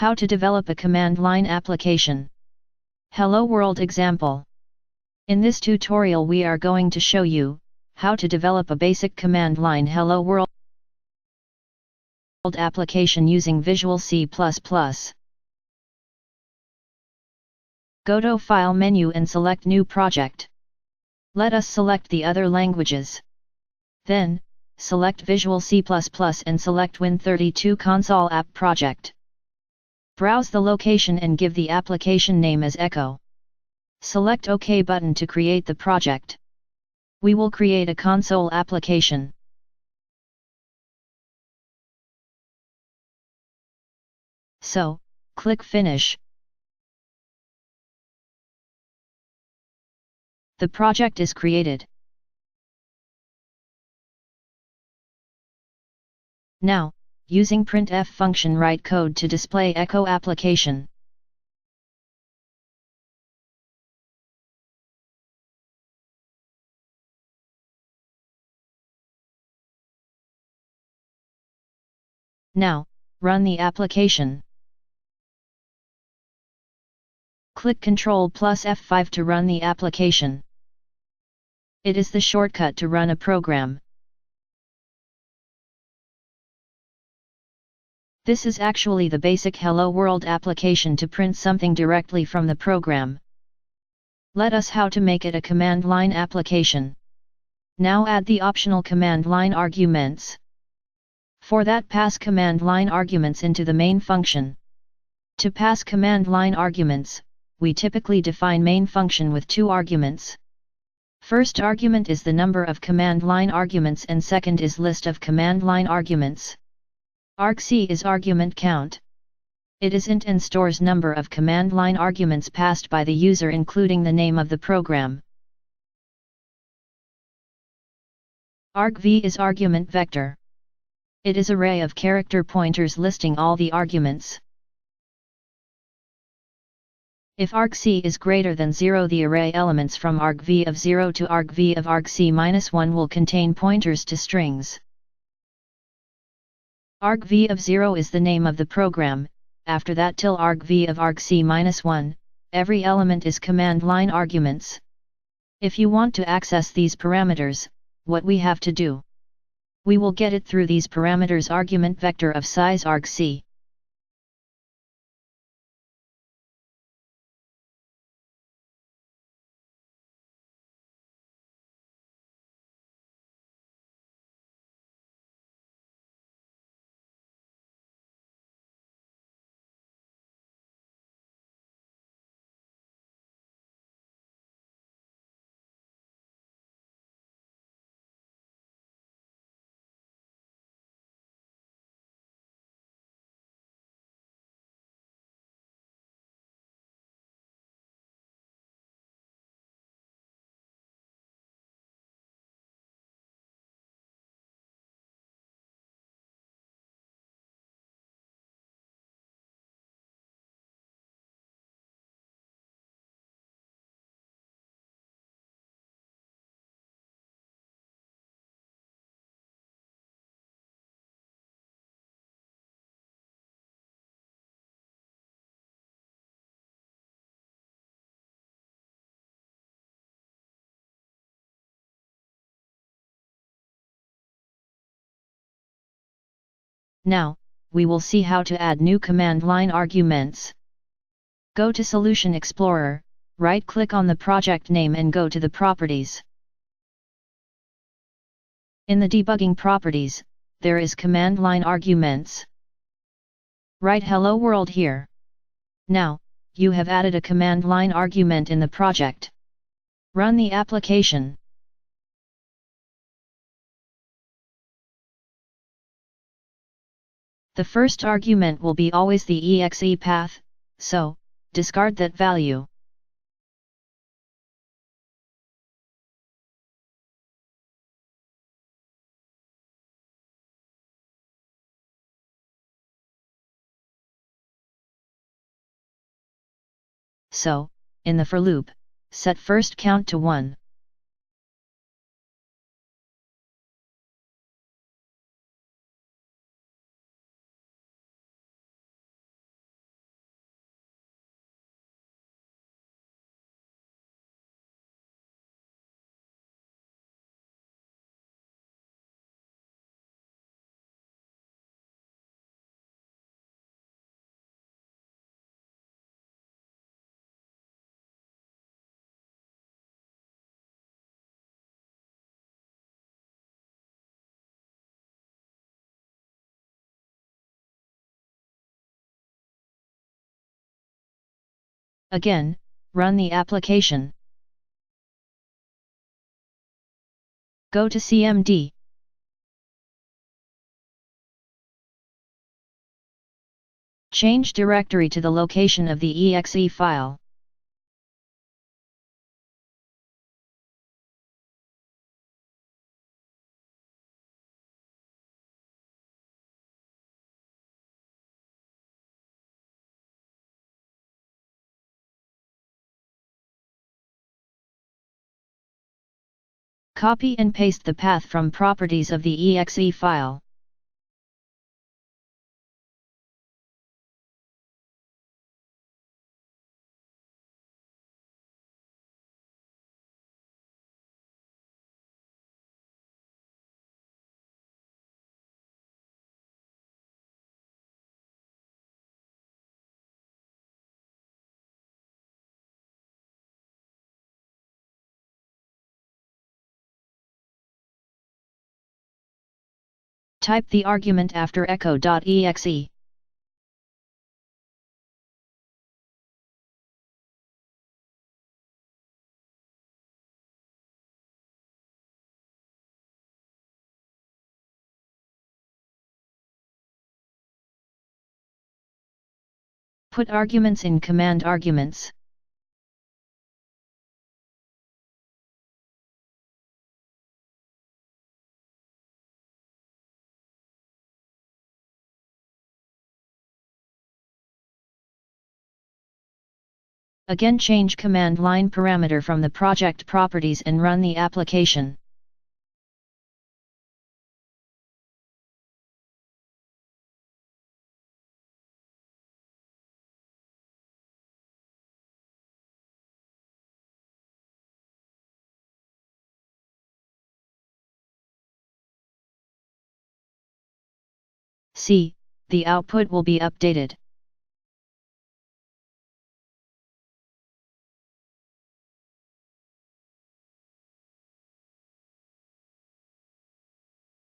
How to develop a command line application. Hello World example. In this tutorial we are going to show you how to develop a basic command line Hello World application using Visual C++. Go to File menu and select New Project. Let us select the other languages. Then, select Visual C++ and select Win32 Console App Project. Browse the location and give the application name as Echo. Select OK button to create the project. We will create a console application. So, click Finish. The project is created. Now, using printf function write code to display Echo application. Now, run the application. Click Ctrl plus F5 to run the application. It is the shortcut to run a program. This is actually the basic Hello World application to print something directly from the program. Let us how to make it a command line application. Now add the optional command line arguments. For that pass command line arguments into the main function. To pass command line arguments, we typically define main function with two arguments. First argument is the number of command line arguments and second is list of command line arguments. Argc is argument count. It is int and stores number of command line arguments passed by the user including the name of the program. Argv is argument vector. It is array of character pointers listing all the arguments. If argc is greater than 0, the array elements from argv of 0 to argv of argc-1 will contain pointers to strings. Argv of 0 is the name of the program. After that till argv of argc-1, every element is command line arguments. If you want to access these parameters, what we have to do? We will get it through these parameters argument vector of size argc. Now, we will see how to add new command line arguments. Go to Solution Explorer, right-click on the project name and go to the Properties. In the Debugging Properties, there is Command Line Arguments. Write Hello World here. Now, you have added a command line argument in the project. Run the application. The first argument will be always the exe path, so, discard that value. So, in the for loop, set first count to 1. Again, run the application. Go to CMD. Change directory to the location of the exe file. Copy and paste the path from properties of the exe file. Type the argument after echo.exe. Put arguments in command arguments. Again, change command line parameter from the project properties and run the application. See, the output will be updated.